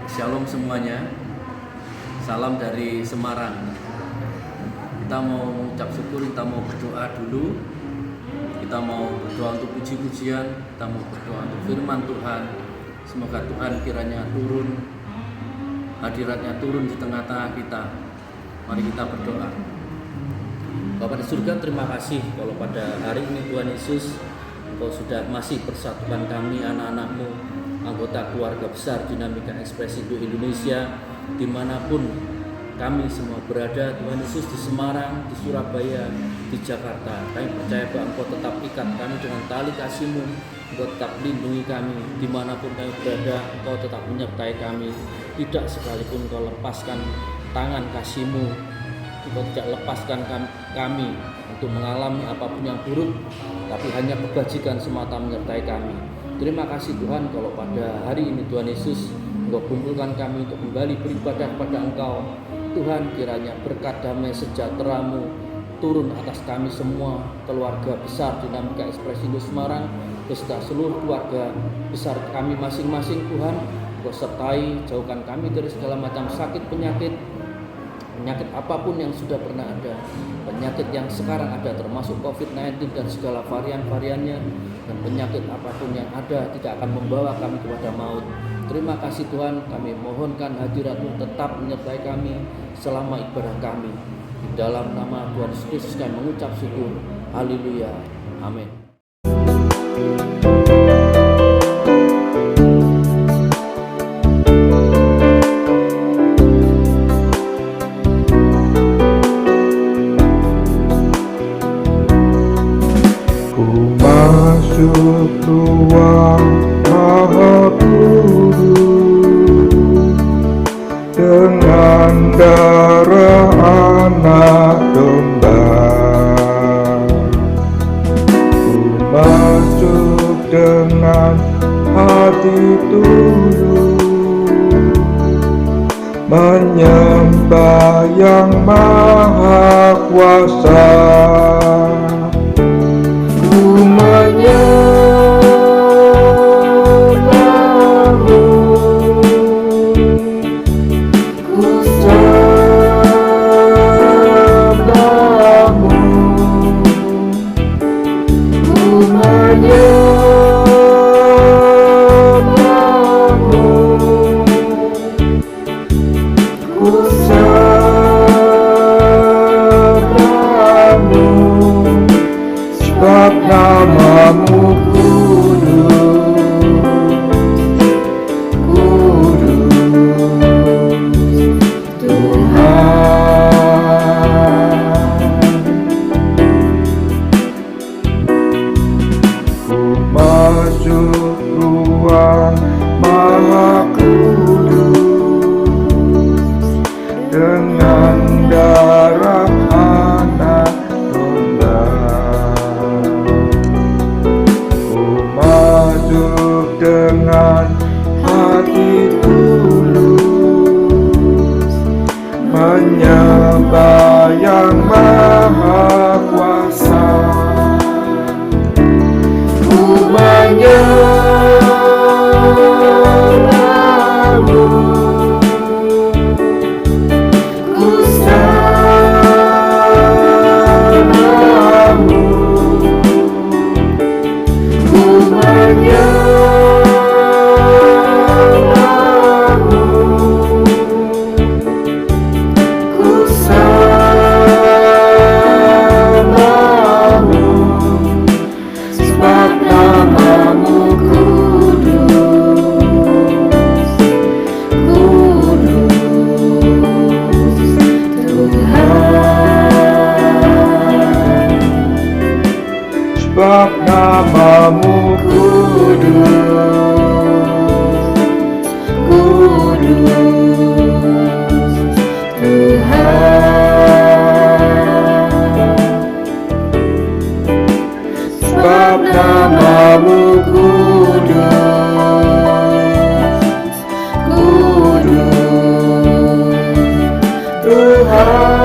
Shalom semuanya. Salam dari Semarang. Kita mau mengucap syukur, kita mau berdoa dulu. Kita mau berdoa untuk puji-pujian, kita mau berdoa untuk firman Tuhan. Semoga Tuhan kiranya turun, hadiratnya turun di tengah-tengah kita. Mari kita berdoa. Bapa di surga, terima kasih kalau pada hari ini Tuhan Yesus, Engkau sudah masih persatukan kami anak-anak-Mu, anggota keluarga besar Dinamika Ekspresi Hidup Indonesia, dimanapun kami semua berada. Tuhan Yesus, di Semarang, di Surabaya, di Jakarta, kami percaya bahwa Engkau tetap ikat kami dengan tali kasih-Mu. Engkau tetap lindungi kami dimanapun kami berada. Engkau tetap menyertai kami, tidak sekalipun Engkau lepaskan tangan kasih-Mu. Engkau tidak lepaskan kami untuk mengalami apapun yang buruk, tapi hanya kebajikan semata menyertai kami. Terima kasih Tuhan kalau pada hari ini Tuhan Yesus, Engkau kumpulkan kami untuk kembali beribadah kepada Engkau. Tuhan, kiranya berkat damai sejahtera-Mu turun atas kami semua, keluarga besar Dinamika Ekspresi Hidup Semarang, beserta seluruh keluarga besar kami masing-masing. Tuhan, Engkau sertai, jauhkan kami dari segala macam sakit penyakit apapun yang sudah pernah ada, penyakit yang sekarang ada termasuk COVID-19 dan segala varian-variannya, dan penyakit apapun yang ada tidak akan membawa kami kepada maut. Terima kasih Tuhan, kami mohonkan hadirat-Mu tetap menyertai kami selama ibadah kami. Di dalam nama Tuhan Yesus Kristus kami mengucap syukur. Haleluya. Amin. Masuk ruang Maha Kudus dengan darah anak domba. Ku masuk dengan hati tulus, menyembah yang maha kuasa. Sebab nama-Mu kudus, Tuhan. Ku masuk ruang Maha Kudus dengan darah anak domba. Dengan hati tulus, menyembah yang maha kuasa. Ku menyembah-Mu, ku sembah-Mu, ku sebab nama-Mu kudus, Tuhan. Sebab nama-Mu kudus, Tuhan.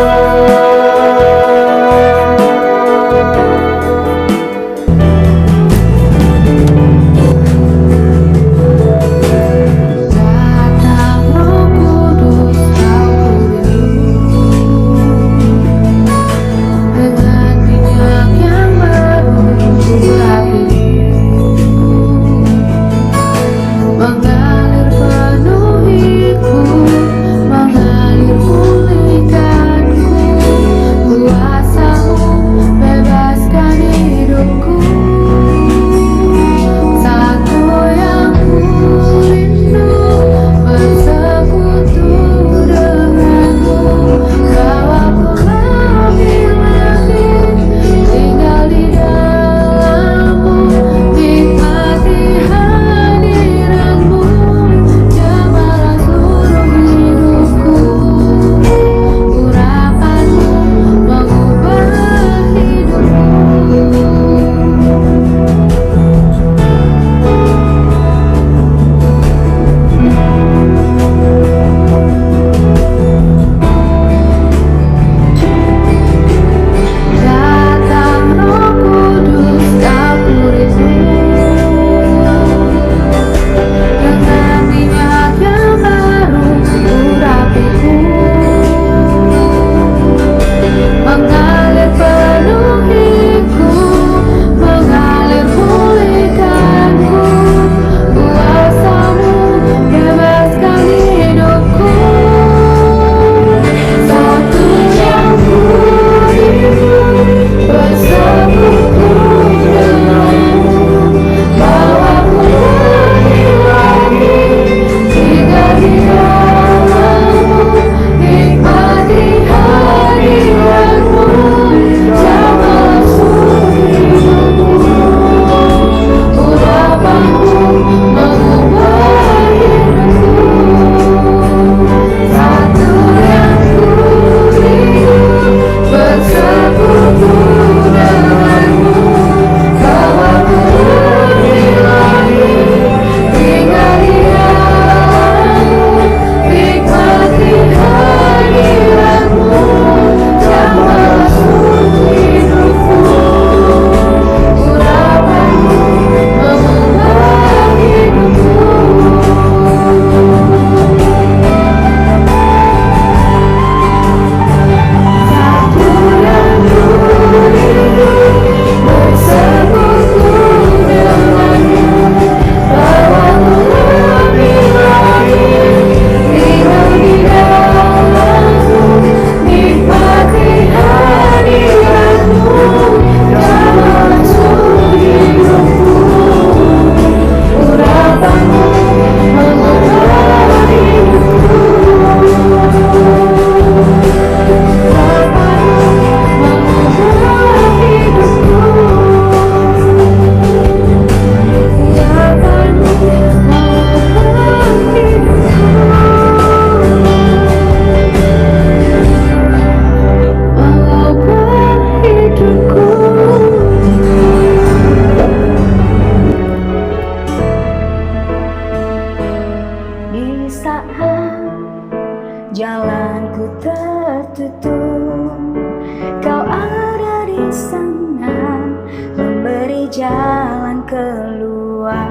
keluar.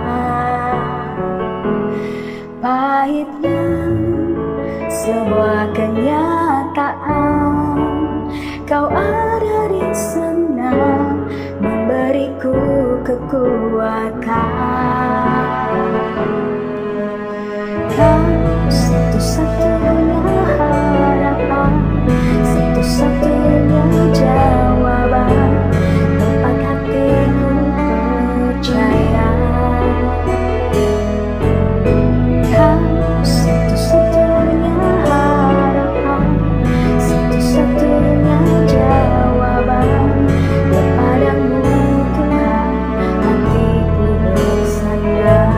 Pahitnya sebuah kenyataan, kau ada di sana memberiku kekuatan. Kau satu-satunya harapan, satu-satunya jawaban tempat hatiku percaya. Kau satu-satunya harapan, satu-satunya jawaban. Kepadamu Tuhan hatiku bersandar.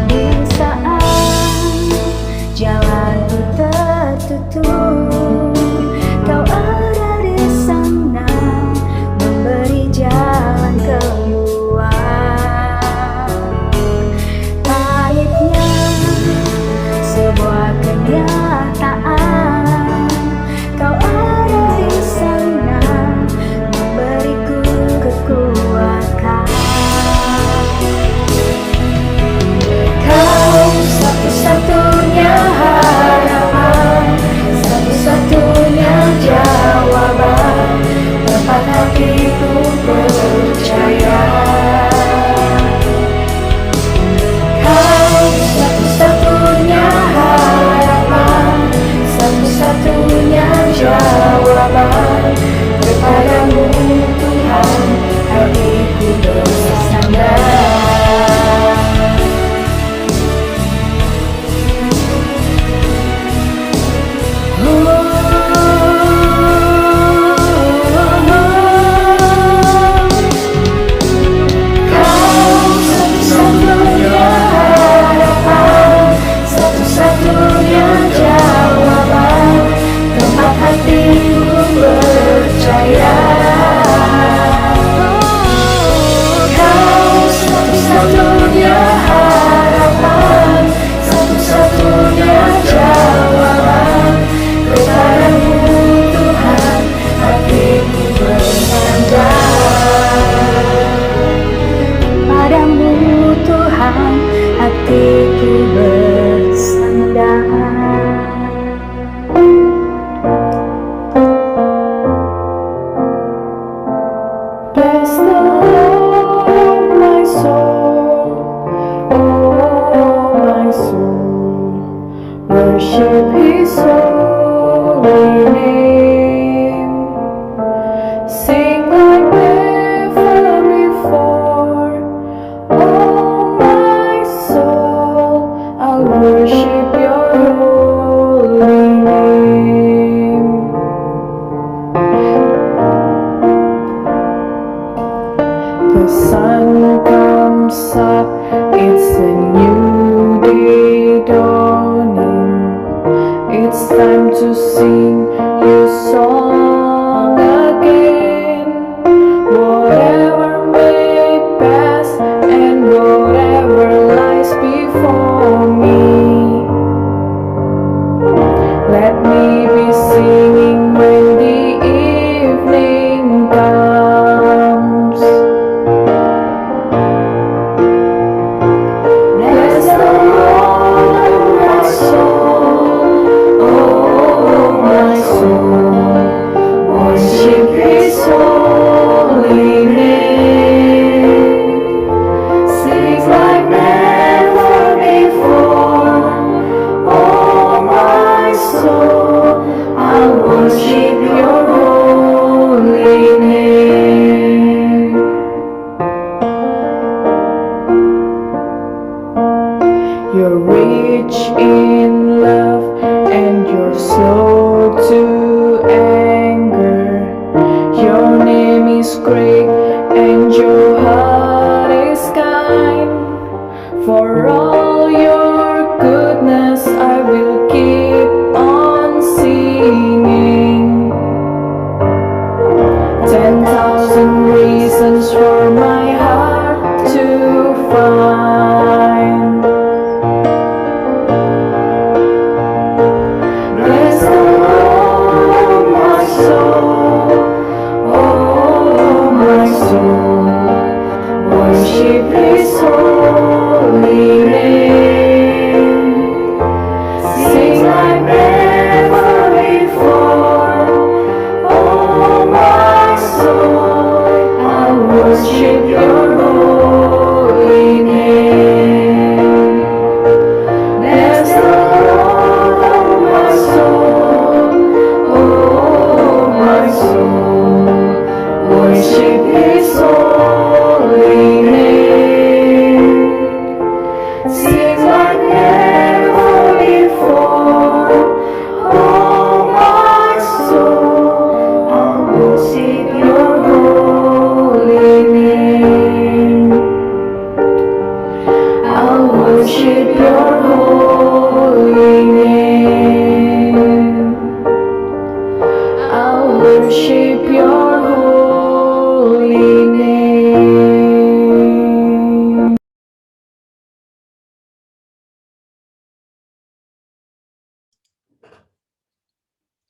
Di saat jalanku tertutup, kau ada di sana memberi jalan keluar. Pahitnya sebuah kenyataan, kau ada di sana memberiku kekuatan. Kau satu-satunya harapan, satu-satunya jawaban tempat hatiku percaya. Kau satu-satunya harapan, satu-satunya jawaban. Kepadamu Tuhan hatiku bersandar. Satu-satunya jawaban tempat hatiku percaya. Kau satu-satunya harapan, satu-satunya jawaban. Kepadamu Tuhan hatiku bersandar. Padamu Tuhan hatiku bersandar. Bless the Lord, my soul, oh my soul, worship His holy name. Sing like never before, oh my soul, I'll worship Your holy name. The sun comes up, it's a new day dawning. It's time to sing your song again. Whatever may pass and whatever lies before me, let me be singing when the evening comes. Bless the Lord, my soul, oh my soul, worship His holy name. Sing like never before, oh my soul, I'll worship Your holy name. You're rich in love and you're slow to anger. Your name is great and Your heart is kind. For all Your goodness I will keep on singing. 10,000 reasons for my heart to find. Bless the Lord, my soul, name. Sing like never before. Oh, my soul, I worship your holy name. Bless the Lord, oh my soul, oh my soul, worship His holy name. Sing like never before, oh my soul, I'll worship your holy name. I'll worship your holy name. I'll worship your holy name.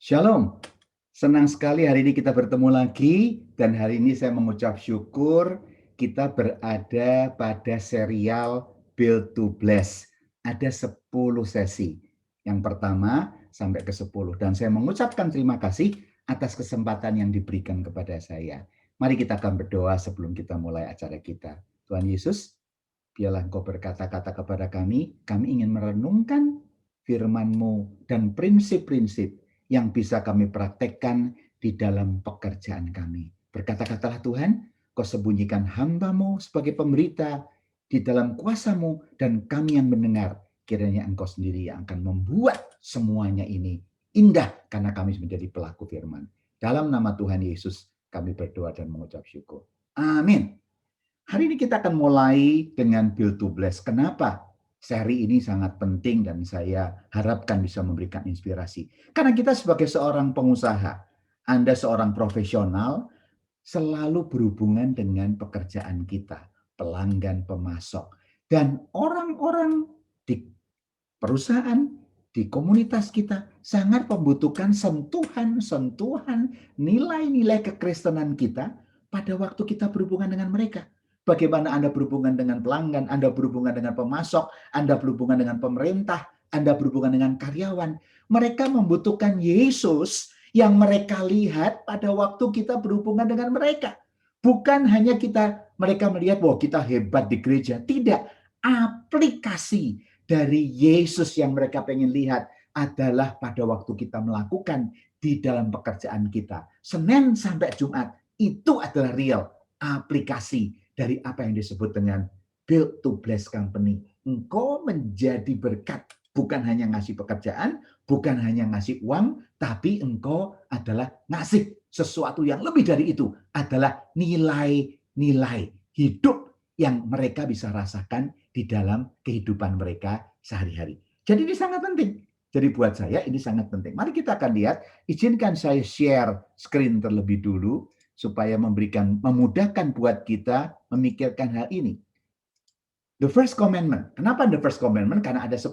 Shalom, senang sekali hari ini kita bertemu lagi dan hari ini saya mengucap syukur kita berada pada serial Build to Bless. Ada 10 sesi, yang pertama sampai ke 10 dan saya mengucapkan terima kasih atas kesempatan yang diberikan kepada saya. Mari kita akan berdoa sebelum kita mulai acara kita. Tuhan Yesus, biarlah Engkau berkata-kata kepada kami ingin merenungkan firman-Mu dan prinsip-prinsip yang bisa kami praktekkan di dalam pekerjaan kami. Berkata-katalah Tuhan, Kau sembunyikan hamba-Mu sebagai pemberita di dalam kuasa-Mu dan kami yang mendengar. Kiranya Engkau sendiri yang akan membuat semuanya ini indah karena kami menjadi pelaku firman. Dalam nama Tuhan Yesus kami berdoa dan mengucap syukur. Amin. Hari ini kita akan mulai dengan Build to Bless. Kenapa? Seri ini sangat penting dan saya harapkan bisa memberikan inspirasi. Karena kita sebagai seorang pengusaha, Anda seorang profesional, selalu berhubungan dengan pekerjaan kita, pelanggan, pemasok. Dan orang-orang di perusahaan, di komunitas kita sangat membutuhkan sentuhan-sentuhan nilai-nilai kekristenan kita pada waktu kita berhubungan dengan mereka. Bagaimana Anda berhubungan dengan pelanggan, Anda berhubungan dengan pemasok, Anda berhubungan dengan pemerintah, Anda berhubungan dengan karyawan. Mereka membutuhkan Yesus yang mereka lihat pada waktu kita berhubungan dengan mereka. Bukan hanya mereka melihat bahwa kita hebat di gereja. Tidak. Aplikasi dari Yesus yang mereka pengen lihat adalah pada waktu kita melakukan di dalam pekerjaan kita. Senin sampai Jumat itu adalah real aplikasi dari apa yang disebut dengan Build to Bless Company. Engkau menjadi berkat, bukan hanya ngasih pekerjaan, bukan hanya ngasih uang, tapi engkau adalah ngasih sesuatu yang lebih dari itu, adalah nilai-nilai hidup yang mereka bisa rasakan di dalam kehidupan mereka sehari-hari. Jadi ini sangat penting. Jadi buat saya ini sangat penting. Mari kita akan lihat, izinkan saya share screen terlebih dulu, supaya memudahkan buat kita memikirkan hal ini. The first commandment. Kenapa the first commandment? Karena ada 10.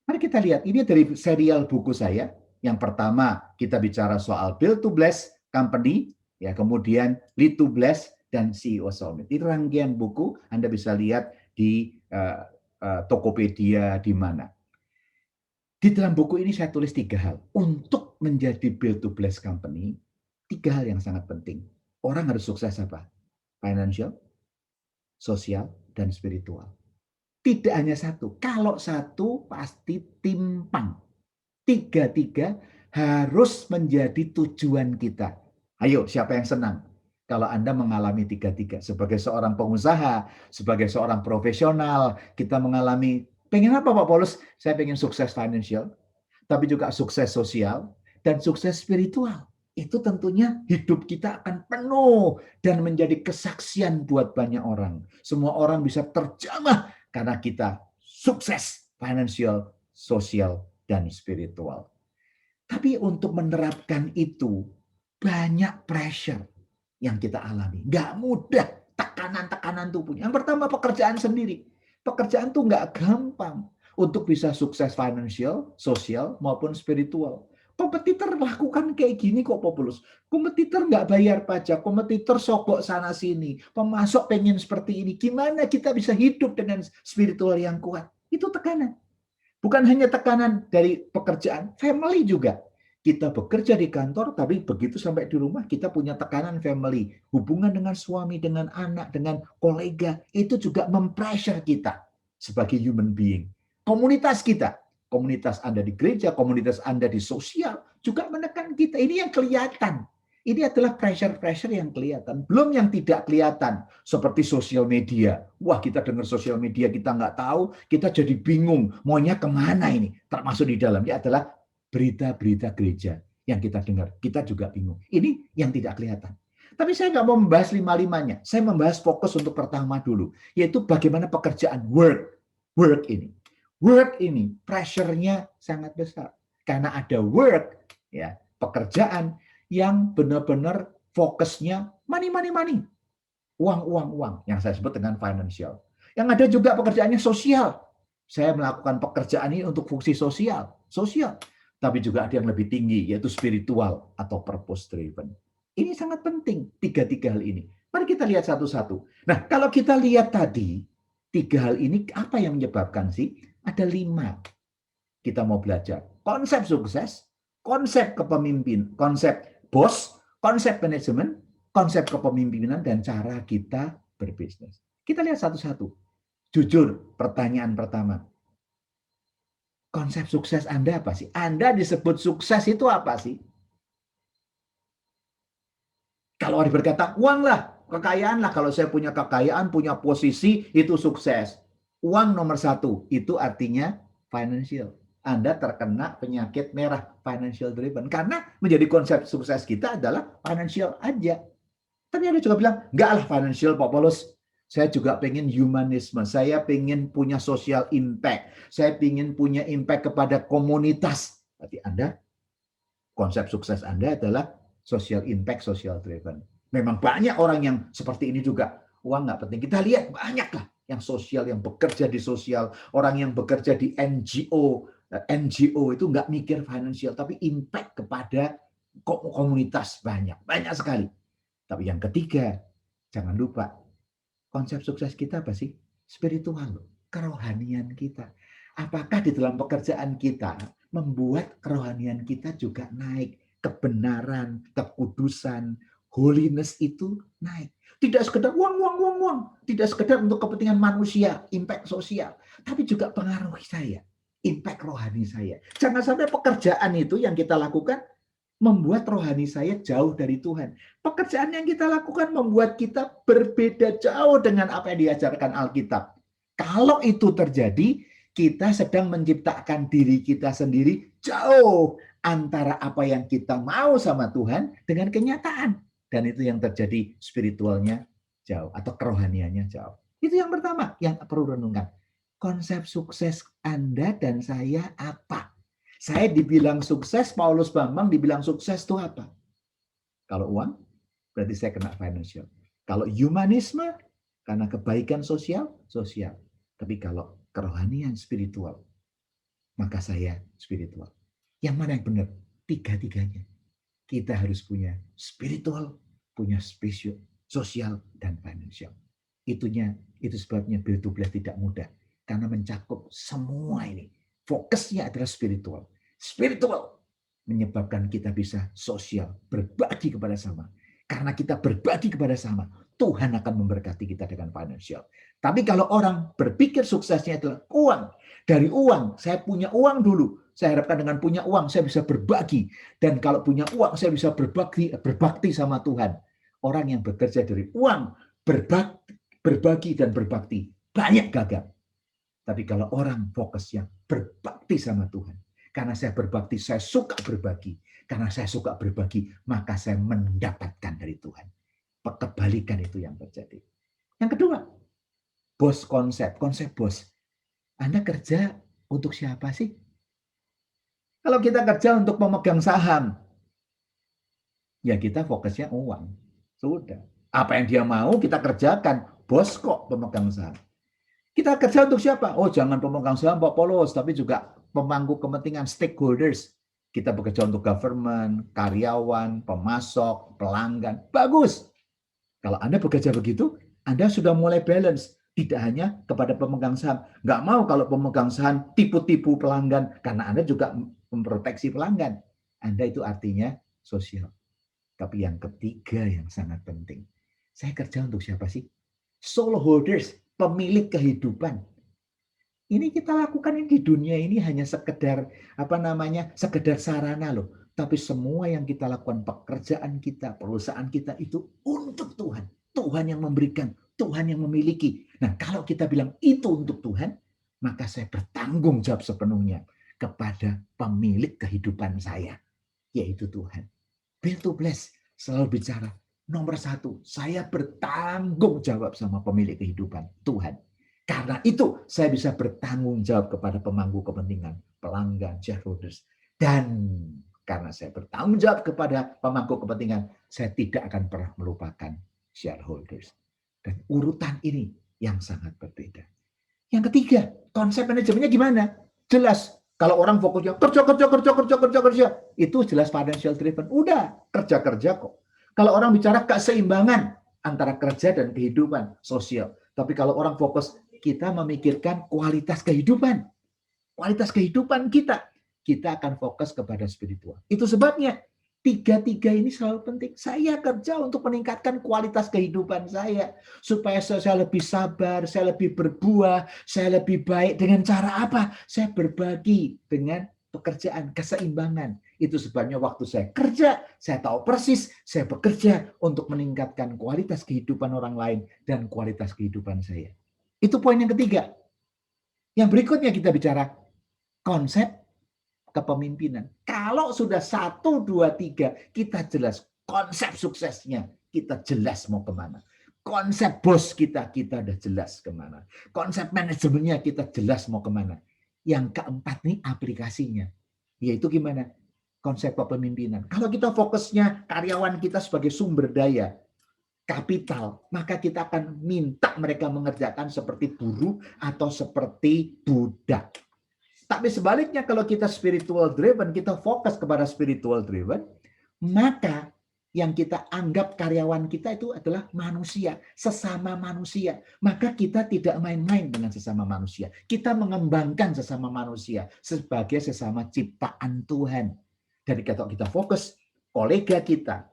Mari kita lihat, ini dari serial buku saya. Yang pertama kita bicara soal Build to Bless Company, ya, kemudian Lead to Bless, dan CEO Summit. Ini rangkaian buku, Anda bisa lihat di Tokopedia, di mana. Di dalam buku ini saya tulis 3 hal. Untuk menjadi Build to Bless Company, 3 hal yang sangat penting. Orang harus sukses apa? Financial, sosial, dan spiritual. Tidak hanya satu. Kalau satu pasti timpang. 3 harus menjadi tujuan kita. Ayo, siapa yang senang? Kalau Anda mengalami 3 sebagai seorang pengusaha, sebagai seorang profesional, kita mengalami, pengen apa Pak Paulus? Saya pengen sukses financial, tapi juga sukses sosial, dan sukses spiritual. Itu tentunya hidup kita akan penuh dan menjadi kesaksian buat banyak orang. Semua orang bisa terjamah karena kita sukses financial, sosial, dan spiritual. Tapi untuk menerapkan itu banyak pressure yang kita alami. Nggak mudah, tekanan-tekanan tuh punya. Yang pertama pekerjaan sendiri. Pekerjaan tuh nggak gampang untuk bisa sukses financial, sosial, maupun spiritual. Kompetitor lakukan kayak gini kok Paulus. Kompetitor nggak bayar pajak, kompetitor sogok sana sini, pemasok pengen seperti ini. Gimana kita bisa hidup dengan spiritual yang kuat? Itu tekanan. Bukan hanya tekanan dari pekerjaan, family juga. Kita bekerja di kantor, tapi begitu sampai di rumah kita punya tekanan family. Hubungan dengan suami, dengan anak, dengan kolega, itu juga mempressure kita sebagai human being. Komunitas kita, komunitas Anda di gereja, komunitas Anda di sosial, juga menekan kita. Ini yang kelihatan. Ini adalah pressure-pressure yang kelihatan. Belum yang tidak kelihatan, seperti sosial media. Wah, kita dengar sosial media, kita nggak tahu, kita jadi bingung. Maunya kemana ini? Termasuk di dalamnya adalah berita-berita gereja yang kita dengar. Kita juga bingung. Ini yang tidak kelihatan. Tapi saya nggak mau membahas lima-limanya. Saya membahas fokus untuk pertama dulu, yaitu bagaimana pekerjaan work ini. Work ini pressure-nya sangat besar. Karena ada work, ya, pekerjaan yang benar-benar fokusnya money. Uang. Yang saya sebut dengan financial. Yang ada juga pekerjaannya sosial. Saya melakukan pekerjaan ini untuk fungsi sosial. Tapi juga ada yang lebih tinggi, yaitu spiritual atau purpose driven. Ini sangat penting, tiga hal ini. Mari kita lihat satu-satu. Nah, kalau kita lihat tadi, 3 hal ini apa yang menyebabkan sih? Ada 5. Kita mau belajar. Konsep sukses, konsep kepemimpinan, konsep bos, konsep manajemen, konsep kepemimpinan, dan cara kita berbisnis. Kita lihat satu-satu. Jujur, pertanyaan pertama. Konsep sukses Anda apa sih? Anda disebut sukses itu apa sih? Kalau orang berkata, uang lah, kekayaan lah. Kalau saya punya kekayaan, punya posisi, itu sukses. Uang nomor 1, itu artinya financial. Anda terkena penyakit merah, financial driven. Karena menjadi konsep sukses kita adalah financial aja. Tapi Anda juga bilang, enggak lah financial, Pak Paulus. Saya juga pengen humanisme, saya pengen punya social impact, saya pengen punya impact kepada komunitas. Berarti Anda, konsep sukses Anda adalah social impact, social driven. Memang banyak orang yang seperti ini juga. Uang nggak penting. Kita lihat banyak lah yang sosial, yang bekerja di sosial, orang yang bekerja di NGO. NGO itu nggak mikir financial, tapi impact kepada komunitas banyak sekali. Tapi yang ketiga, jangan lupa, konsep sukses kita apa sih? Spiritual, kerohanian kita. Apakah di dalam pekerjaan kita membuat kerohanian kita juga naik? Kebenaran, kekudusan, holiness itu naik. Tidak sekedar uang. Tidak sekedar untuk kepentingan manusia, impact sosial. Tapi juga pengaruh saya, impact rohani saya. Jangan sampai pekerjaan itu yang kita lakukan membuat rohani saya jauh dari Tuhan. Pekerjaan yang kita lakukan membuat kita berbeda jauh dengan apa yang diajarkan Alkitab. Kalau itu terjadi, kita sedang menciptakan diri kita sendiri jauh antara apa yang kita mau sama Tuhan dengan kenyataan. Dan itu yang terjadi, spiritualnya jauh atau kerohaniannya jauh. Itu yang pertama yang perlu renungkan. Konsep sukses Anda dan saya apa? Saya dibilang sukses, Paulus Bambang dibilang sukses itu apa? Kalau uang, berarti saya kena financial. Kalau humanisme, karena kebaikan sosial. Tapi kalau kerohanian spiritual, maka saya spiritual. Yang mana yang benar? Tiga-tiganya. Kita harus punya spiritual, punya spesial, sosial, dan financial. Itu sebabnya Build to Bless tidak mudah. Karena mencakup semua ini. Fokusnya adalah spiritual. Spiritual menyebabkan kita bisa sosial, berbagi kepada sama. Karena kita berbagi kepada sama, Tuhan akan memberkati kita dengan financial. Tapi kalau orang berpikir suksesnya adalah uang, dari uang, saya punya uang dulu. Saya harapkan dengan punya uang, saya bisa berbagi. Dan kalau punya uang, saya bisa berbakti sama Tuhan. Orang yang bekerja dari uang, berbagi dan berbakti, banyak gagal. Tapi kalau orang fokusnya berbakti sama Tuhan. Karena saya berbakti, saya suka berbagi. Karena saya suka berbagi, maka saya mendapatkan dari Tuhan. Kebalikan itu yang terjadi. Yang kedua, konsep bos. Anda kerja untuk siapa sih? Kalau kita kerja untuk pemegang saham, ya kita fokusnya uang. Sudah. Apa yang dia mau kita kerjakan. Bos kok pemegang saham. Kita kerja untuk siapa? Oh, jangan pemegang saham Pak Paulus, tapi juga pemangku kepentingan stakeholders. Kita bekerja untuk government, karyawan, pemasok, pelanggan. Bagus. Kalau Anda bekerja begitu, Anda sudah mulai balance. Tidak hanya kepada pemegang saham. Nggak mau kalau pemegang saham tipu-tipu pelanggan. Karena Anda juga memproteksi pelanggan. Anda itu artinya sosial. Tapi yang ketiga yang sangat penting. Saya kerja untuk siapa sih? Soul holders, pemilik kehidupan. Ini kita lakukan ini di dunia ini hanya sekedar sekedar sarana loh. Tapi semua yang kita lakukan, pekerjaan kita, perusahaan kita itu untuk Tuhan. Tuhan yang memberikan, Tuhan yang memiliki. Nah, kalau kita bilang itu untuk Tuhan, maka saya bertanggung jawab sepenuhnya kepada pemilik kehidupan saya, yaitu Tuhan. Build to Bless selalu bicara, nomor satu, saya bertanggung jawab sama pemilik kehidupan, Tuhan. Karena itu saya bisa bertanggung jawab kepada pemangku kepentingan, pelanggan, shareholders. Dan karena saya bertanggung jawab kepada pemangku kepentingan, saya tidak akan pernah melupakan shareholders. Dan urutan ini yang sangat berbeda. Yang ketiga, konsep manajemennya gimana? Jelas. Kalau orang fokusnya kerja, itu jelas financial driven. Udah, kerja kok. Kalau orang bicara keseimbangan antara kerja dan kehidupan sosial. Tapi kalau orang fokus, kita memikirkan kualitas kehidupan. Kualitas kehidupan kita akan fokus kepada spiritual. Itu sebabnya tiga-tiga ini selalu penting. Saya kerja untuk meningkatkan kualitas kehidupan saya. Supaya saya lebih sabar, saya lebih berbuah, saya lebih baik. Dengan cara apa? Saya berbagi dengan pekerjaan, keseimbangan. Itu sebabnya waktu saya kerja, saya tahu persis, saya bekerja untuk meningkatkan kualitas kehidupan orang lain dan kualitas kehidupan saya. Itu poin yang ketiga. Yang berikutnya kita bicara konsep kepemimpinan. Kalau sudah 1, 2, 3, kita jelas konsep suksesnya, kita jelas mau kemana. Konsep bos kita udah jelas kemana. Konsep manajemennya kita jelas mau kemana. Yang keempat nih aplikasinya, yaitu gimana? Konsep kepemimpinan. Kalau kita fokusnya karyawan kita sebagai sumber daya, kapital, maka kita akan minta mereka mengerjakan seperti buruh atau seperti budak. Tapi sebaliknya kalau kita spiritual driven, kita fokus kepada spiritual driven, maka yang kita anggap karyawan kita itu adalah manusia, sesama manusia. Maka kita tidak main-main dengan sesama manusia. Kita mengembangkan sesama manusia sebagai sesama ciptaan Tuhan. Jadi kalau kita fokus, kolega kita,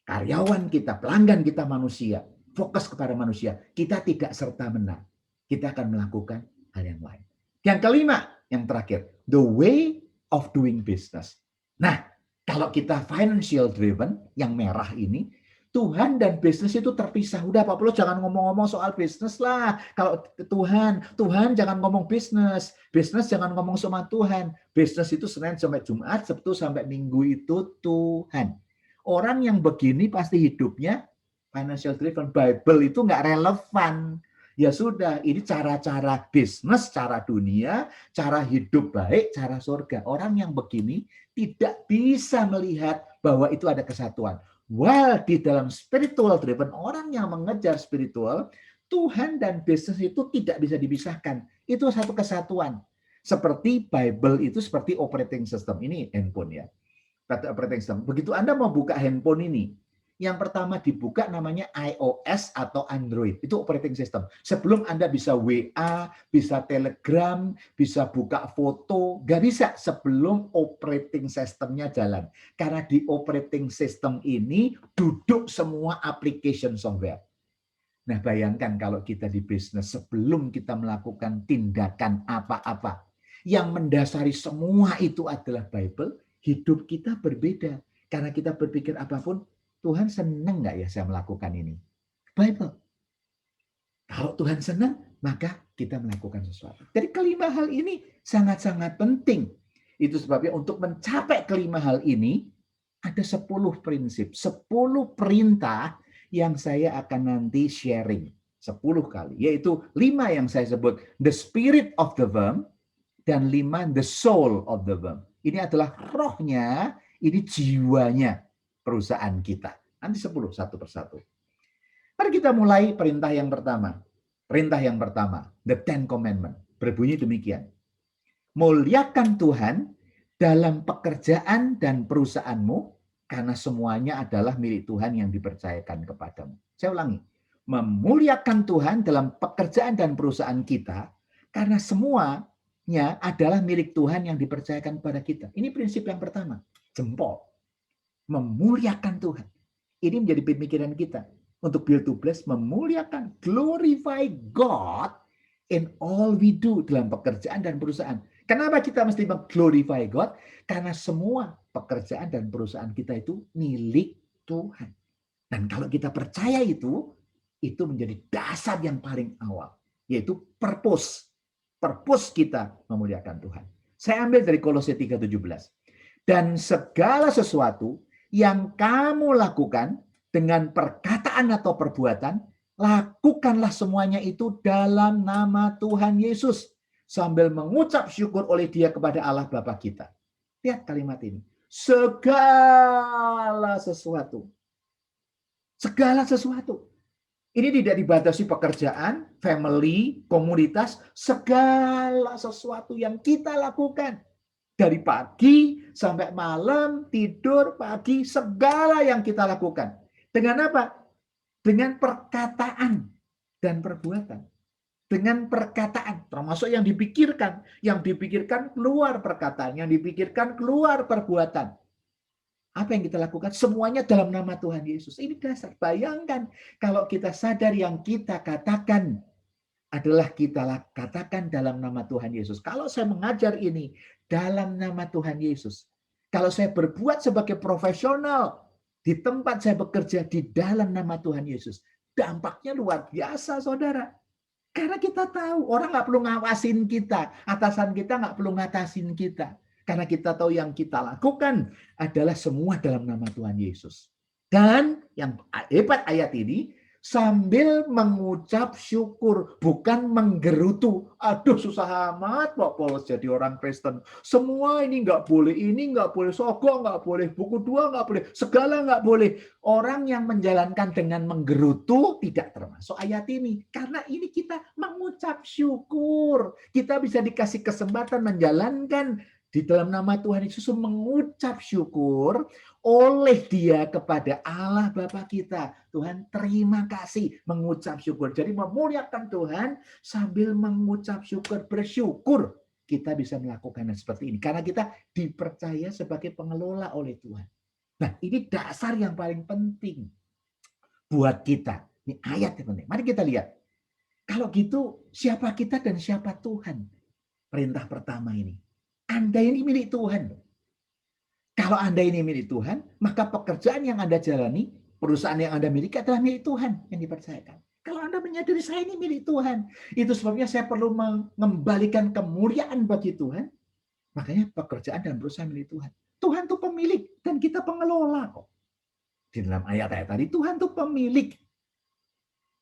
karyawan kita, pelanggan kita manusia, fokus kepada manusia, kita tidak serta-merta. Kita akan melakukan hal yang lain. Yang kelima, yang terakhir, the way of doing business. Nah, kalau kita financial driven, yang merah ini, Tuhan dan bisnis itu terpisah. Udah Pak Polo jangan ngomong-ngomong soal bisnis lah. Kalau Tuhan jangan ngomong bisnis. Bisnis jangan ngomong sama Tuhan. Bisnis itu Senin sampai Jumat, Sabtu sampai Minggu itu Tuhan. Orang yang begini pasti hidupnya financial driven. Bible itu nggak relevan. Ya sudah, ini cara-cara bisnis, cara dunia, cara hidup baik, cara surga. Orang yang begini tidak bisa melihat bahwa itu ada kesatuan. While di dalam spiritual driven, orang yang mengejar spiritual, Tuhan dan bisnis itu tidak bisa dipisahkan. Itu satu kesatuan. Seperti Bible itu seperti operating system. Ini handphone ya. Operating system. Begitu Anda mau buka handphone ini, yang pertama dibuka namanya iOS atau Android. Itu operating system. Sebelum Anda bisa WA, bisa Telegram, bisa buka foto, nggak bisa sebelum operating systemnya jalan. Karena di operating system ini duduk semua application software. Nah, bayangkan kalau kita di bisnis, sebelum kita melakukan tindakan apa-apa, yang mendasari semua itu adalah Bible, hidup kita berbeda. Karena kita berpikir apapun, Tuhan senang nggak ya saya melakukan ini? Bible. Kalau Tuhan senang, maka kita melakukan sesuatu. Jadi kelima hal ini sangat-sangat penting. Itu sebabnya untuk mencapai kelima hal ini, ada 10 prinsip, 10 perintah yang saya akan nanti sharing. 10 kali. Yaitu 5 yang saya sebut the spirit of the firm, dan 5 the soul of the firm. Ini adalah rohnya, ini jiwanya perusahaan kita. Nanti 10 satu persatu. Mari kita mulai perintah yang pertama. Perintah yang pertama, the Ten Commandments. Berbunyi demikian. Muliakan Tuhan dalam pekerjaan dan perusahaanmu, karena semuanya adalah milik Tuhan yang dipercayakan kepadamu. Saya ulangi, memuliakan Tuhan dalam pekerjaan dan perusahaan kita, karena semuanya adalah milik Tuhan yang dipercayakan kepada kita. Ini prinsip yang pertama, jempol. Memuliakan Tuhan. Ini menjadi pemikiran kita. Untuk Build to Bless, memuliakan, glorify God in all we do dalam pekerjaan dan perusahaan. Kenapa kita mesti glorify God? Karena semua pekerjaan dan perusahaan kita itu milik Tuhan. Dan kalau kita percaya itu menjadi dasar yang paling awal, yaitu purpose. Purpose kita memuliakan Tuhan. Saya ambil dari Kolose 3:17. Dan segala sesuatu yang kamu lakukan dengan perkataan atau perbuatan, lakukanlah semuanya itu dalam nama Tuhan Yesus, sambil mengucap syukur oleh Dia kepada Allah Bapa kita. Lihat kalimat ini. Segala sesuatu. Segala sesuatu. Ini tidak dibatasi pekerjaan, family, komunitas, segala sesuatu yang kita lakukan. Dari pagi sampai malam, tidur, pagi, segala yang kita lakukan. Dengan apa? Dengan perkataan dan perbuatan. Dengan perkataan, termasuk yang dipikirkan. Yang dipikirkan keluar perkataan, yang dipikirkan keluar perbuatan. Apa yang kita lakukan? Semuanya dalam nama Tuhan Yesus. Ini dasar. Bayangkan kalau kita sadar yang kita katakan adalah kita katakan dalam nama Tuhan Yesus. Kalau saya mengajar ini dalam nama Tuhan Yesus. Kalau saya berbuat sebagai profesional di tempat saya bekerja di dalam nama Tuhan Yesus. Dampaknya luar biasa, saudara. Karena kita tahu orang nggak perlu ngawasin kita. Atasan kita nggak perlu ngatasin kita. Karena kita tahu yang kita lakukan adalah semua dalam nama Tuhan Yesus. Dan yang hebat ayat ini, sambil mengucap syukur, bukan menggerutu. Aduh, susah amat Pak Paulus jadi orang Kristen. Semua ini nggak boleh, sogo nggak boleh, buku 2 nggak boleh, segala nggak boleh. Orang yang menjalankan dengan menggerutu tidak termasuk ayat ini. Karena ini kita mengucap syukur. Kita bisa dikasih kesempatan menjalankan di dalam nama Tuhan Yesus, mengucap syukur oleh Dia kepada Allah Bapa kita. Tuhan, terima kasih, mengucap syukur. Jadi memuliakan Tuhan sambil mengucap syukur, bersyukur kita bisa melakukan seperti ini. Karena kita dipercaya sebagai pengelola oleh Tuhan. Nah, ini dasar yang paling penting buat kita. Ini ayat yang penting. Mari kita lihat. Kalau gitu, siapa kita dan siapa Tuhan? Perintah pertama ini. Anda ini milik Tuhan. Kalau Anda ini milik Tuhan, maka pekerjaan yang Anda jalani, perusahaan yang Anda miliki adalah milik Tuhan yang dipercayakan. Kalau Anda menyadari saya ini milik Tuhan, itu sebabnya saya perlu mengembalikan kemuliaan bagi Tuhan. Makanya pekerjaan dan perusahaan milik Tuhan. Tuhan itu pemilik dan kita pengelola kok. Di dalam ayat-ayat tadi, Tuhan itu pemilik.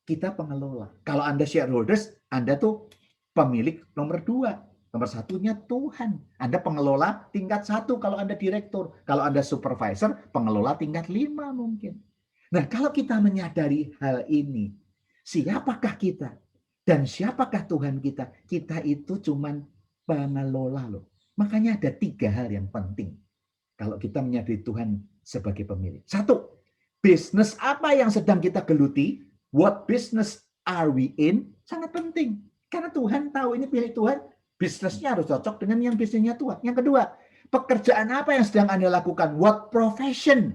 Kita pengelola. Kalau Anda shareholders, Anda tuh pemilik nomor 2. Nomor satunya Tuhan. Anda pengelola tingkat 1 kalau Anda direktur. Kalau Anda supervisor, pengelola tingkat 5 mungkin. Nah, kalau kita menyadari hal ini, siapakah kita? Dan siapakah Tuhan kita? Kita itu cuman pengelola loh. Makanya ada 3 hal yang penting. Kalau kita menyadari Tuhan sebagai pemilik. 1, bisnis apa yang sedang kita geluti? What business are we in? Sangat penting. Karena Tuhan tahu ini milik Tuhan. Bisnisnya harus cocok dengan yang bisnisnya Tuhan. Yang kedua, pekerjaan apa yang sedang Anda lakukan? What profession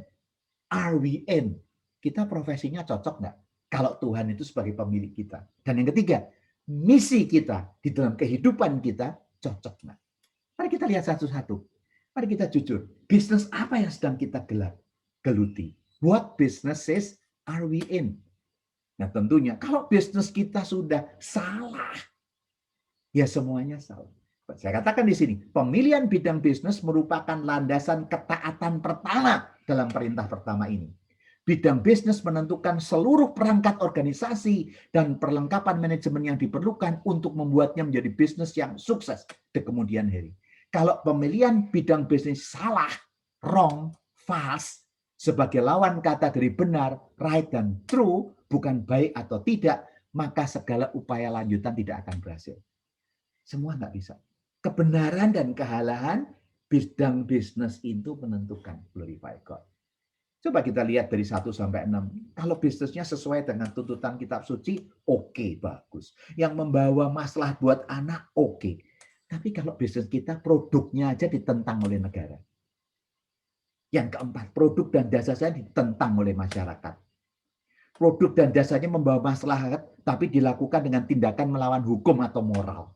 are we in? Kita profesinya cocok nggak? Kalau Tuhan itu sebagai pemilik kita. Dan yang ketiga, misi kita di dalam kehidupan kita cocok nggak? Mari kita lihat satu-satu. Mari kita jujur. Bisnis apa yang sedang kita geluti? What businesses are we in? Nah tentunya kalau bisnis kita sudah salah, ya semuanya salah. Saya katakan di sini, pemilihan bidang bisnis merupakan landasan ketaatan pertama dalam perintah pertama ini. Bidang bisnis menentukan seluruh perangkat organisasi dan perlengkapan manajemen yang diperlukan untuk membuatnya menjadi bisnis yang sukses di kemudian hari. Kalau pemilihan bidang bisnis salah, wrong, false, sebagai lawan kata dari benar, right dan true, bukan baik atau tidak, maka segala upaya lanjutan tidak akan berhasil. Semua nggak bisa. Kebenaran dan kehalahan bidang bisnis itu menentukan, glorify God. Coba kita lihat dari 1 sampai 6. Kalau bisnisnya sesuai dengan tuntutan kitab suci, oke, bagus. Yang membawa masalah buat anak, oke. Tapi kalau bisnis kita produknya aja ditentang oleh negara. Yang keempat, produk dan jasanya ditentang oleh masyarakat. Produk dan jasanya membawa maslahat, tapi dilakukan dengan tindakan melawan hukum atau moral.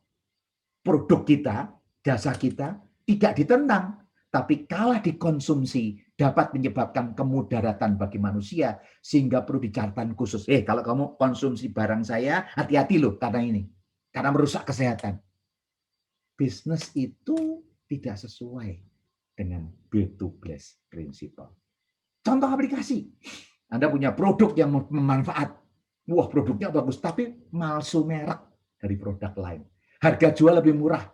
Produk kita, jasa kita, tidak ditentang, tapi kalah dikonsumsi, dapat menyebabkan kemudaratan bagi manusia, sehingga perlu dicatat khusus. Kalau kamu konsumsi barang saya, hati-hati loh karena ini. Karena merusak kesehatan. Bisnis itu tidak sesuai dengan build to bless principle. Contoh aplikasi. Anda punya produk yang bermanfaat. Wah, produknya bagus, tapi palsu merek dari produk lain. Harga jual lebih murah.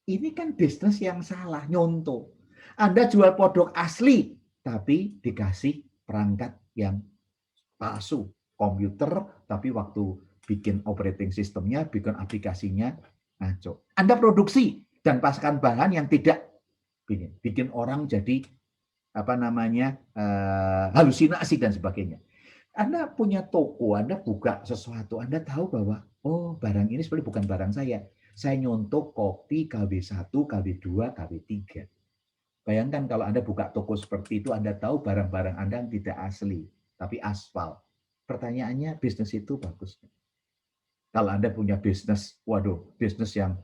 Ini kan bisnis yang salah, nyontoh. Anda jual produk asli, tapi dikasih perangkat yang palsu. Komputer, tapi waktu bikin operating systemnya, bikin aplikasinya, ngaco. Anda produksi dan paskan bahan yang tidak bikin orang jadi halusinasi dan sebagainya. Anda punya toko, Anda buka sesuatu, Anda tahu bahwa barang ini sebenarnya bukan barang saya. Saya nyontoh kopi KW1, KW2, KW3. Bayangkan kalau Anda buka toko seperti itu, Anda tahu barang-barang Anda yang tidak asli, tapi aspal. Pertanyaannya, bisnis itu bagus. Kalau Anda punya bisnis, bisnis yang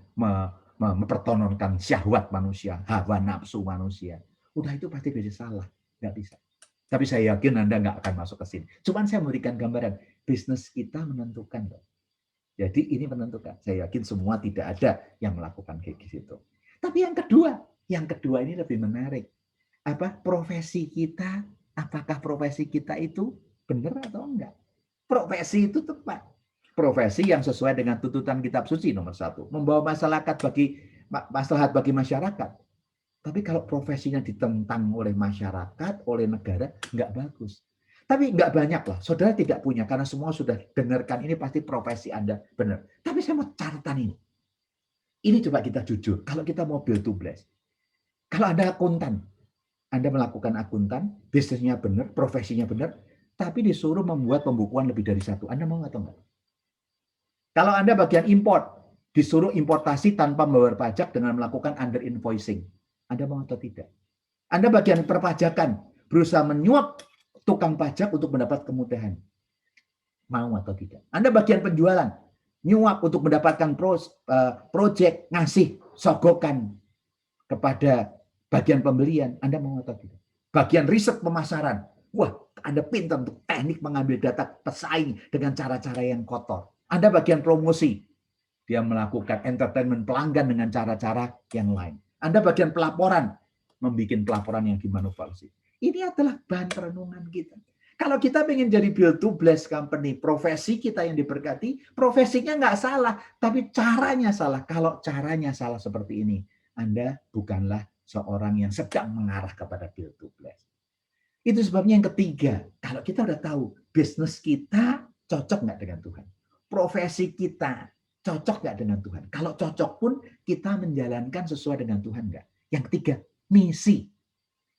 mempertontonkan syahwat manusia, hawa nafsu manusia, udah itu pasti bisa salah, nggak bisa. Tapi saya yakin Anda nggak akan masuk ke sini. Cuman saya memberikan gambaran, bisnis kita menentukan loh. Jadi ini menentukan. Saya yakin semua tidak ada yang melakukan kayak gitu. Tapi yang kedua ini lebih menarik. Profesi kita, apakah profesi kita itu benar atau enggak? Profesi itu tepat. Profesi yang sesuai dengan tuntutan kitab suci nomor 1. Membawa maslahat bagi masyarakat. Tapi kalau profesinya ditentang oleh masyarakat, oleh negara, nggak bagus. Tapi nggak banyak lah. Saudara tidak punya, karena semua sudah dengarkan ini pasti profesi Anda benar. Tapi saya mau catatan ini. Ini coba kita jujur. Kalau kita mau build to bless. Kalau Anda akuntan, Anda melakukan akuntan, bisnisnya benar, profesinya benar, tapi disuruh membuat pembukuan lebih dari 1. Anda mau atau enggak? Kalau Anda bagian import, disuruh importasi tanpa membayar pajak dengan melakukan under invoicing. Anda mau atau tidak? Anda bagian perpajakan, berusaha menyuap tukang pajak untuk mendapat kemudahan. Mau atau tidak? Anda bagian penjualan, nyuap untuk mendapatkan project, ngasih sogokan kepada bagian pembelian. Anda mau atau tidak? Bagian riset pemasaran. Wah, Anda pintar untuk teknik mengambil data pesaing dengan cara-cara yang kotor. Anda bagian promosi. Dia melakukan entertainment pelanggan dengan cara-cara yang lain. Anda bagian pelaporan, membuat pelaporan yang dimanipulasi. Ini adalah bahan renungan kita. Kalau kita ingin jadi build to bless company, profesi kita yang diberkati, profesinya nggak salah, tapi caranya salah. Kalau caranya salah seperti ini, Anda bukanlah seorang yang sedang mengarah kepada build to bless. Itu sebabnya yang ketiga, kalau kita udah tahu bisnis kita cocok nggak dengan Tuhan, profesi kita cocok nggak dengan Tuhan. Kalau cocok pun kita menjalankan sesuai dengan Tuhan nggak. Yang ketiga, misi.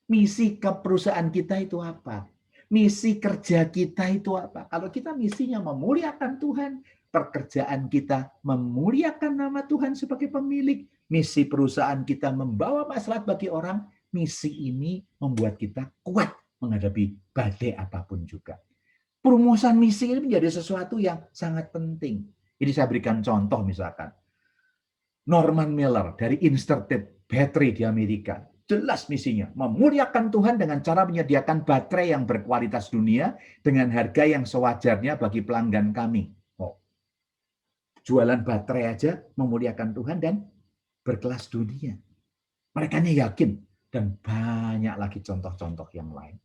Misi ke perusahaan kita itu apa? Misi kerja kita itu apa? Kalau kita misinya memuliakan Tuhan, pekerjaan kita memuliakan nama Tuhan sebagai pemilik, misi perusahaan kita membawa maslahat bagi orang, misi ini membuat kita kuat menghadapi badai apapun juga. Perumusan misi ini menjadi sesuatu yang sangat penting. Jadi saya berikan contoh misalkan. Norman Miller dari Institute Battery di Amerika. Jelas misinya. Memuliakan Tuhan dengan cara menyediakan baterai yang berkualitas dunia dengan harga yang sewajarnya bagi pelanggan kami. Jualan baterai aja memuliakan Tuhan dan berkelas dunia. Mereka yakin. Dan banyak lagi contoh-contoh yang lain.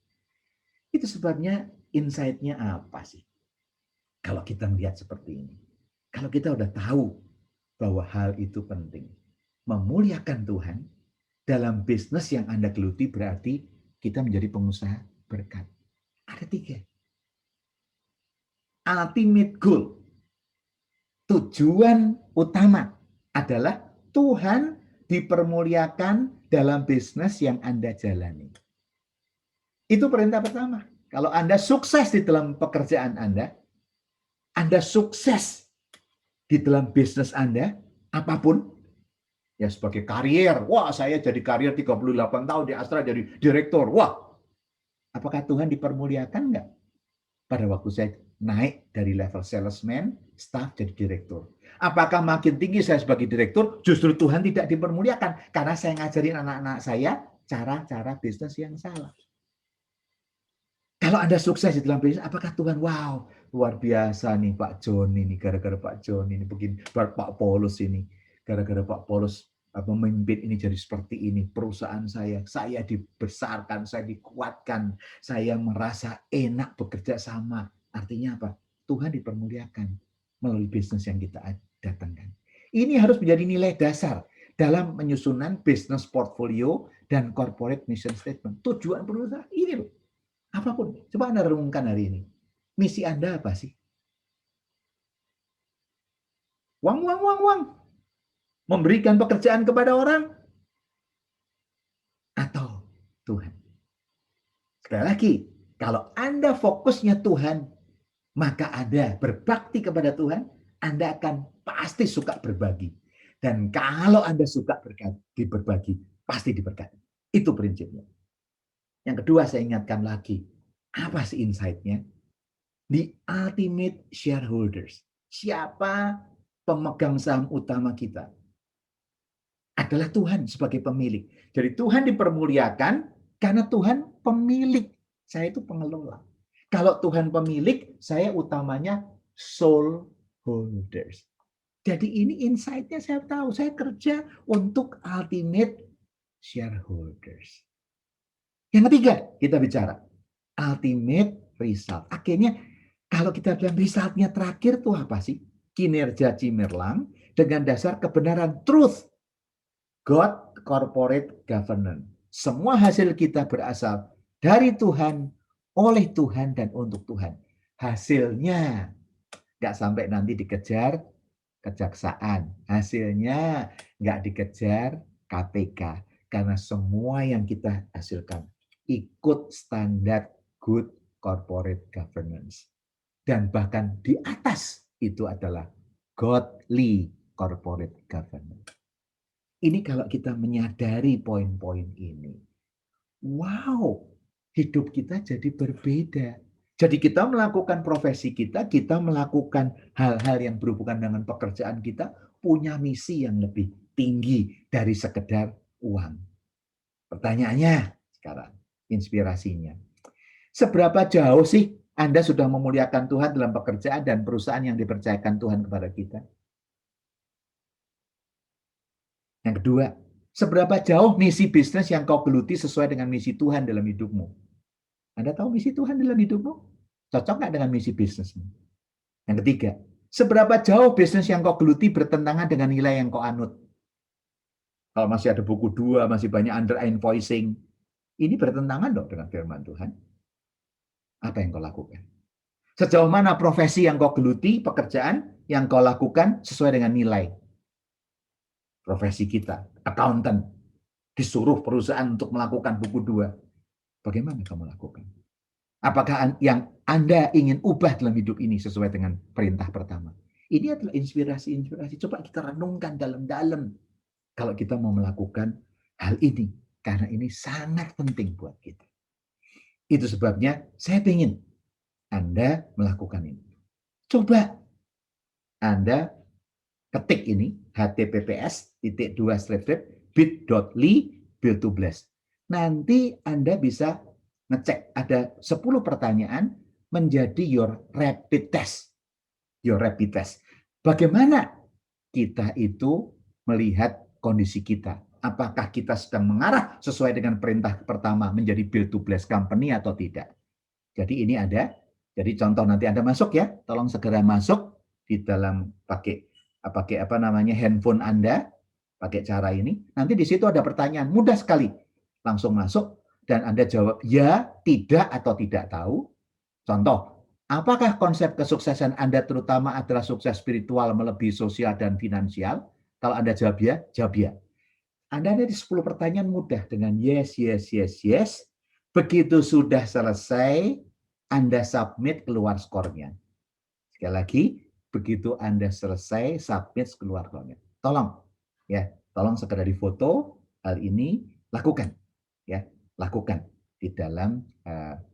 Itu sebabnya insight-nya apa sih? Kalau kita melihat seperti ini. Kalau kita udah tahu bahwa hal itu penting. Memuliakan Tuhan dalam bisnis yang Anda geluti berarti kita menjadi pengusaha berkat. Ada 3. Ultimate goal. Tujuan utama adalah Tuhan dipermuliakan dalam bisnis yang Anda jalani. Itu perintah pertama. Kalau Anda sukses di dalam pekerjaan Anda sukses di dalam bisnis Anda, apapun, ya sebagai karier, wah saya jadi karier 38 tahun di Astra jadi direktur, wah, apakah Tuhan dipermuliakan enggak? Pada waktu saya naik dari level salesman, staff jadi direktur. Apakah makin tinggi saya sebagai direktur, justru Tuhan tidak dipermuliakan karena saya ngajarin anak-anak saya cara-cara bisnis yang salah. Kalau Anda sukses di dalam bisnis, apakah Tuhan, wow, luar biasa nih Pak John ini, gara-gara Pak John ini, begini, Pak Paulus ini, gara-gara Pak Paulus memimpin ini jadi seperti ini, perusahaan saya dibesarkan, saya dikuatkan, saya merasa enak bekerja sama. Artinya apa? Tuhan dipermuliakan melalui bisnis yang kita datangkan. Ini harus menjadi nilai dasar dalam menyusunan bisnis portfolio dan corporate mission statement. Tujuan perusahaan ini loh. Apapun, coba Anda renungkan hari ini. Misi Anda apa sih? Uang. Memberikan pekerjaan kepada orang? Atau Tuhan? Sekali lagi, kalau Anda fokusnya Tuhan, maka Anda berbakti kepada Tuhan, Anda akan pasti suka berbagi. Dan kalau Anda suka berbagi, pasti diberkati. Itu prinsipnya. Yang kedua saya ingatkan lagi, apa sih insight-nya? The ultimate shareholders. Siapa pemegang saham utama kita? Adalah Tuhan sebagai pemilik. Jadi Tuhan dipermuliakan karena Tuhan pemilik. Saya itu pengelola. Kalau Tuhan pemilik, saya utamanya soul holders. Jadi ini insight-nya saya tahu. Saya kerja untuk ultimate shareholders. Yang ketiga, kita bicara ultimate result. Akhirnya, kalau kita bilang resultnya terakhir itu apa sih? Kinerja cemerlang dengan dasar kebenaran truth. God corporate governance. Semua hasil kita berasal dari Tuhan, oleh Tuhan, dan untuk Tuhan. Hasilnya nggak sampai nanti dikejar kejaksaan. Hasilnya nggak dikejar KPK. Karena semua yang kita hasilkan ikut standar good corporate governance. Dan bahkan di atas itu adalah godly corporate governance. Ini kalau kita menyadari poin-poin ini, wow, hidup kita jadi berbeda. Jadi kita melakukan profesi kita melakukan hal-hal yang berhubungan dengan pekerjaan kita, punya misi yang lebih tinggi dari sekedar uang. Pertanyaannya sekarang, inspirasinya. Seberapa jauh sih Anda sudah memuliakan Tuhan dalam pekerjaan dan perusahaan yang dipercayakan Tuhan kepada kita? Yang kedua, seberapa jauh misi bisnis yang kau geluti sesuai dengan misi Tuhan dalam hidupmu? Anda tahu misi Tuhan dalam hidupmu? Cocok nggak dengan misi bisnismu? Yang ketiga, seberapa jauh bisnis yang kau geluti bertentangan dengan nilai yang kau anut? Kalau masih ada buku 2, masih banyak under invoicing, ini bertentangan dong dengan firman Tuhan. Apa yang kau lakukan? Sejauh mana profesi yang kau geluti, pekerjaan yang kau lakukan sesuai dengan nilai? Profesi kita, accountant, disuruh perusahaan untuk melakukan buku 2. Bagaimana kamu lakukan? Apakah yang Anda ingin ubah dalam hidup ini sesuai dengan perintah pertama? Ini adalah inspirasi-inspirasi. Coba kita renungkan dalam-dalam kalau kita mau melakukan hal ini. Karena ini sangat penting buat kita. Itu sebabnya saya ingin Anda melakukan ini. Coba Anda ketik ini https://bit.ly/build2bless. Nanti Anda bisa ngecek ada 10 pertanyaan menjadi your rapid test. Your rapid test. Bagaimana kita itu melihat kondisi kita? Apakah kita sedang mengarah sesuai dengan perintah pertama menjadi build to bless company atau tidak? Jadi ini ada. Jadi contoh nanti Anda masuk ya, tolong segera masuk di dalam pakai handphone Anda, pakai cara ini. Nanti di situ ada pertanyaan, mudah sekali. Langsung masuk dan Anda jawab ya, tidak atau tidak tahu. Contoh, apakah konsep kesuksesan Anda terutama adalah sukses spiritual melebihi sosial dan finansial? Kalau Anda jawab ya, jawab ya. Anda ada di 10 pertanyaan mudah dengan yes, yes, yes, yes. Begitu sudah selesai, Anda submit, keluar skornya. Sekali lagi, begitu Anda selesai, submit, keluar skornya. Tolong segera difoto hal ini, lakukan. Ya, lakukan di dalam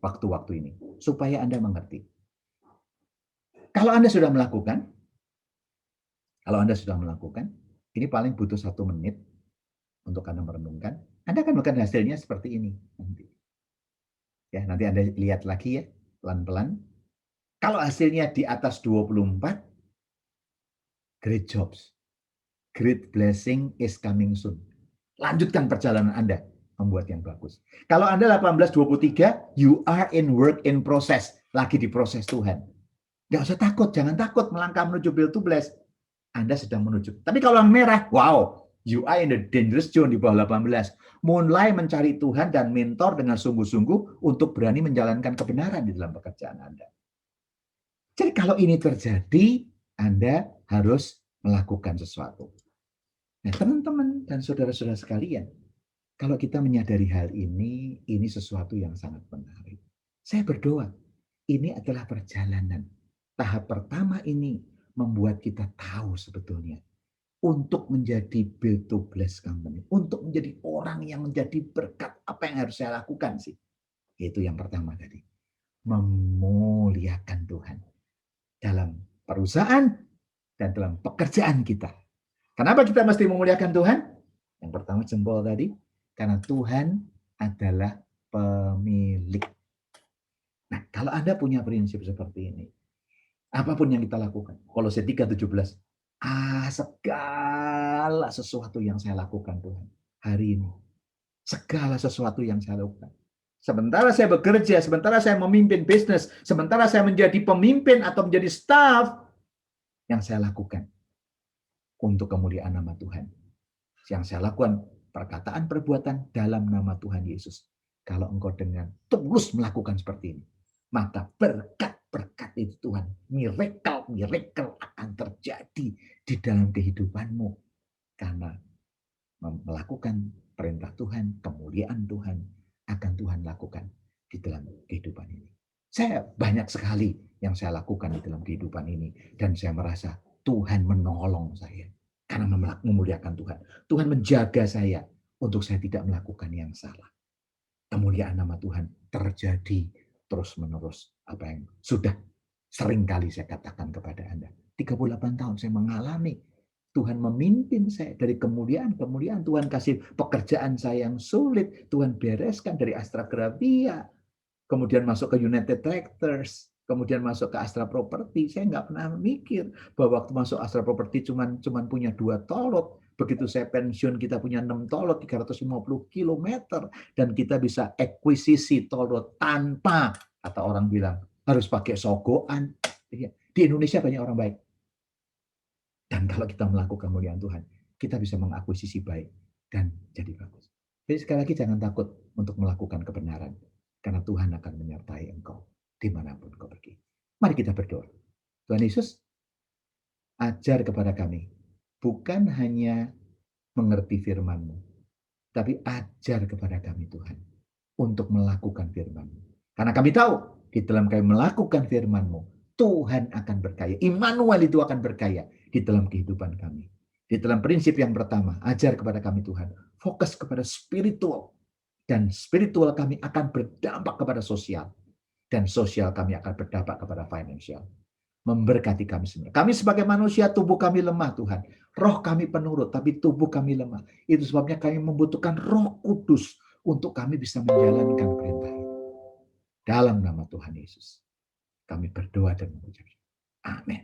waktu-waktu ini. Supaya Anda mengerti. Kalau Anda sudah melakukan, ini paling butuh 1 menit untuk Anda merenungkan. Anda akan melihat hasilnya seperti ini nanti. Ya, nanti Anda lihat lagi ya, pelan-pelan. Kalau hasilnya di atas 24, great jobs. Great blessing is coming soon. Lanjutkan perjalanan Anda membuat yang bagus. Kalau Anda 18-23, you are in work in process. Lagi diproses Tuhan. Nggak usah takut, jangan takut melangkah menuju build to bless. Anda sedang menuju. Tapi kalau yang merah, wow, you are in the dangerous zone di bawah 18. Mulai mencari Tuhan dan mentor dengan sungguh-sungguh untuk berani menjalankan kebenaran di dalam pekerjaan Anda. Jadi kalau ini terjadi, Anda harus melakukan sesuatu. Nah, teman-teman dan saudara-saudara sekalian, kalau kita menyadari hal ini sesuatu yang sangat menarik. Saya berdoa, ini adalah perjalanan. Tahap pertama ini membuat kita tahu sebetulnya untuk menjadi build to bless company, untuk menjadi orang yang menjadi berkat, apa yang harus saya lakukan sih? Itu yang pertama tadi, memuliakan Tuhan dalam perusahaan dan dalam pekerjaan kita. Kenapa kita mesti memuliakan Tuhan? Yang pertama jempol tadi, karena Tuhan adalah pemilik. Nah, kalau Anda punya prinsip seperti ini, apapun yang kita lakukan, Kolose 3:17, segala sesuatu yang saya lakukan Tuhan hari ini, segala sesuatu yang saya lakukan. Sementara saya bekerja, sementara saya memimpin bisnis, sementara saya menjadi pemimpin atau menjadi staff, yang saya lakukan untuk kemuliaan nama Tuhan. Yang saya lakukan perkataan perbuatan dalam nama Tuhan Yesus. Kalau engkau dengan tulus melakukan seperti ini, maka berkat-berkat itu Tuhan, miracle akan terjadi di dalam kehidupanmu. Karena melakukan perintah Tuhan, kemuliaan Tuhan, akan Tuhan lakukan di dalam kehidupan ini. Saya banyak sekali yang saya lakukan di dalam kehidupan ini. Dan saya merasa Tuhan menolong saya. Karena memuliakan Tuhan. Tuhan menjaga saya untuk saya tidak melakukan yang salah. Kemuliaan nama Tuhan terjadi terus-menerus. Apa yang sudah sering kali saya katakan kepada Anda. 38 tahun saya mengalami Tuhan memimpin saya dari kemuliaan-kemuliaan. Tuhan kasih pekerjaan saya yang sulit. Tuhan bereskan dari Astra Grafia. Kemudian masuk ke United Tractors. Kemudian masuk ke Astra Property. Saya nggak pernah mikir bahwa waktu masuk Astra Property cuman punya 2 tolot. Begitu saya pensiun kita punya 6 tolot, 350 km. Dan kita bisa akuisisi tolot tanpa, kata orang bilang, harus pakai sogokan. Di Indonesia banyak orang baik. Dan kalau kita melakukan kemuliaan Tuhan, kita bisa mengakuisisi baik dan jadi bagus. Jadi sekali lagi jangan takut untuk melakukan kebenaran. Karena Tuhan akan menyertai engkau dimanapun kau pergi. Mari kita berdoa. Tuhan Yesus, ajar kepada kami. Bukan hanya mengerti firman-Mu, tapi ajar kepada kami Tuhan. Untuk melakukan firman-Mu. Karena kami tahu, di dalam kami melakukan firman-Mu, Tuhan akan berkaya. Immanuel itu akan berkaya di dalam kehidupan kami. Di dalam prinsip yang pertama, ajar kepada kami Tuhan. Fokus kepada spiritual. Dan spiritual kami akan berdampak kepada sosial. Dan sosial kami akan berdampak kepada financial. Memberkati kami semua. Kami sebagai manusia, tubuh kami lemah Tuhan. Roh kami penurut, tapi tubuh kami lemah. Itu sebabnya kami membutuhkan Roh Kudus untuk kami bisa menjalankan perintah itu. Dalam nama Tuhan Yesus. Kami berdoa dan mengucap. Amin.